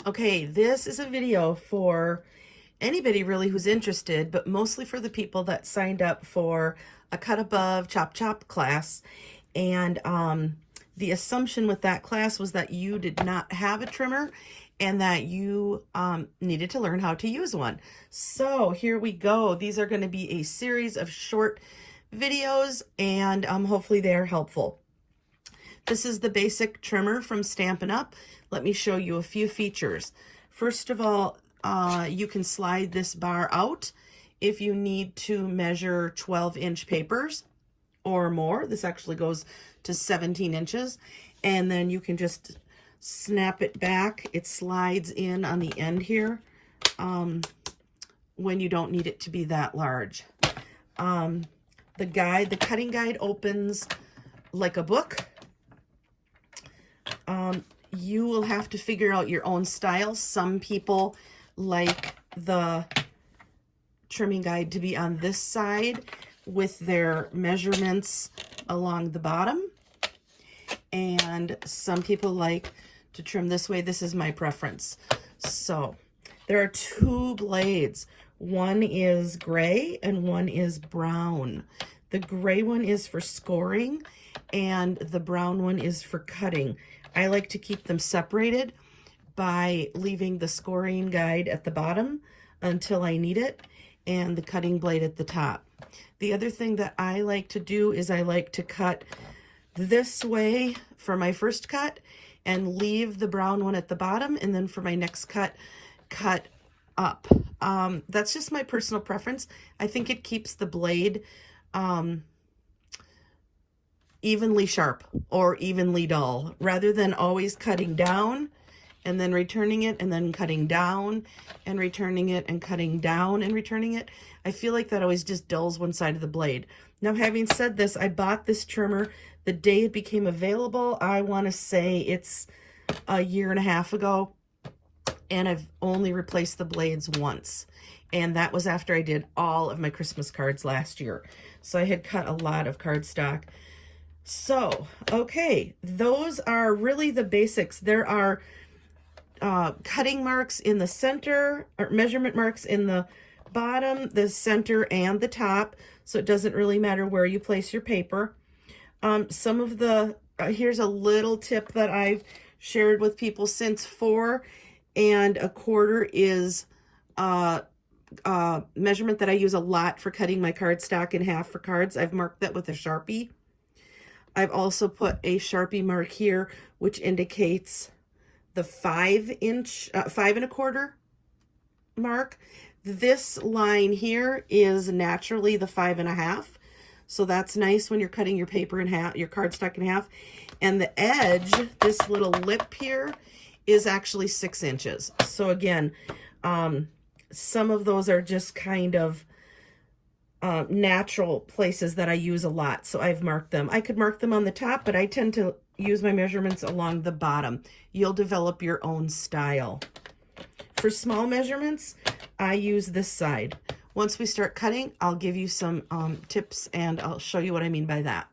Okay, this is a video for anybody really who's interested, but mostly for the people that signed up for a Cut Above Chop Chop class. And the assumption with that class was that you did not have a trimmer and that you needed to learn how to use one. So here we go. These are going to be a series of short videos, and hopefully they are helpful. This is the basic trimmer from Stampin' Up. Let me show you a few features. First of all, you can slide this bar out if you need to measure 12-inch papers or more. This actually goes to 17 inches. And then you can just snap it back. It slides in on the end here when you don't need it to be that large. The cutting guide opens like a book. You will have to figure out your own style. Some people like the trimming guide to be on this side with their measurements along the bottom. And some people like to trim this way. This is my preference. So there are two blades. One is gray and one is brown. The gray one is for scoring and the brown one is for cutting. I like to keep them separated by leaving the scoring guide at the bottom until I need it and the cutting blade at the top. The other thing that I like to do is I like to cut this way for my first cut and leave the brown one at the bottom, and then for my next cut, cut up. That's just my personal preference. I think it keeps the blade evenly sharp or evenly dull, rather than always cutting down and then returning it and then cutting down and returning it and cutting down and returning it. I feel like that always just dulls one side of the blade. Now, having said this, I bought this trimmer the day it became available. I want to say it's a year and a half ago, and I've only replaced the blades once. And that was after I did all of my Christmas cards last year. So I had cut a lot of cardstock. So, okay, those are really the basics. There are cutting marks in the center, or measurement marks in the bottom, the center, and the top. So it doesn't really matter where you place your paper. Some of the, here's a little tip that I've shared with people. Since 4 1/4 is measurement that I use a lot for cutting my cardstock in half for cards, I've marked that with a Sharpie. I've also put a Sharpie mark here, which indicates the 5 1/4 mark. This line here is naturally the 5 1/2. So that's nice when you're cutting your paper in half, your cardstock in half. And the edge, this little lip here, is actually 6 inches. So again, some of those are just kind of natural places that I use a lot, so I've marked them. I could mark them on the top, but I tend to use my measurements along the bottom. You'll develop your own style. For small measurements, I use this side. Once we start cutting, I'll give you some tips and I'll show you what I mean by that.